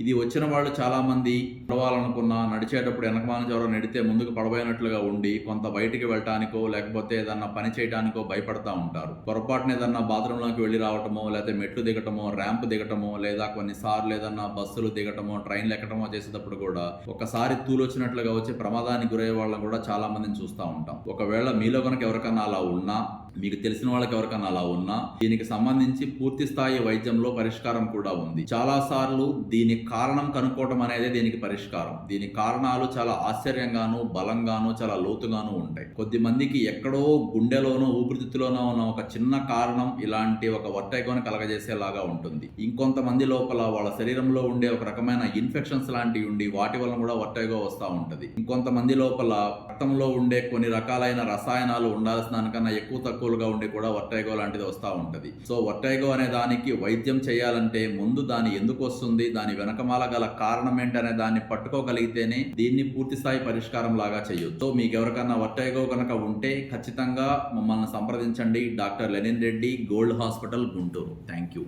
ఇది వచ్చిన వాళ్ళు చాలామంది నడవాలనుకున్నా, నడిచేటప్పుడు వెనకమాల ఎవరో నెడితే ముందుకు పడబోయినట్లుగా ఉండి, కొంత బయటికి వెళ్ళటానికో, లేకపోతే ఏదన్నా పని చేయడానికో భయపడతా ఉంటారు. పొరపాటున ఏదన్నా బాత్రూంలోకి వెళ్ళి రావటమో, లేకపోతే మెట్లు దిగటమో, ర్యాంప్ దిగటమో, లేదా కొన్నిసార్లు ఏదన్నా బస్సులు దిగటమో, ట్రైన్లు ఎక్కటమో చేసేటప్పుడు కూడా ఒకసారి తూలొచ్చినట్లుగా వచ్చి ప్రమాదానికి గురయ్యే వాళ్ళని కూడా చాలా మందిని చూస్తూ ఉంటాం. ఒకవేళ మీలో కనుక ఎవరికన్నా అలా ఉన్నా, మీకు తెలిసిన వాళ్ళకి ఎవరికన్నా అలా ఉన్నా, దీనికి సంబంధించి పూర్తి స్థాయి వైద్యంలో పరిష్కారం కూడా ఉంది. చాలా సార్లు దీని కారణం కనుక్కోవడం అనేది దీనికి పరిష్కారం. దీని కారణాలు చాలా ఆశ్చర్యంగాను, బలంగాను, చాలా లోతుగాను ఉంటాయి. కొద్ది మందికి ఎక్కడో గుండెలోనో, ఊపిరితిత్తులోనో ఉన్న ఒక చిన్న కారణం ఇలాంటి ఒక వర్టైగోని కలగజేసేలాగా ఉంటుంది. ఇంకొంతమంది లోపల వాళ్ళ శరీరంలో ఉండే ఒక రకమైన ఇన్ఫెక్షన్స్ లాంటివి ఉండి వాటి వల్ల కూడా వర్టైగో వస్తూ ఉంటది. ఇంకొంతమంది లోపల రక్తంలో ఉండే కొన్ని రకాలైన రసాయనాలు ఉండాల్సిన దానికన్నా ఎక్కువ తక్కువగా ఉండి కూడా వర్టైగో లాంటిది వస్తూ ఉంటది. సో వర్టైగో అనే దానికి వైద్యం చేయాలంటే ముందు దాని ఎందుకు వస్తుంది, దాని వెనకమాల గల కారణం ఏంటనే దాన్ని పట్టుకోగలిగితేనే దీన్ని పూర్తి స్థాయి పరిష్కారం లాగా చేయొచ్చు. సో మీకు ఎవరికన్నా వర్టైగో కనుక ఉంటే ఖచ్చితంగా మమ్మల్ని సంప్రదించండి. Doctor Lenin Reddy, gold hospital, Guntur. Thank you.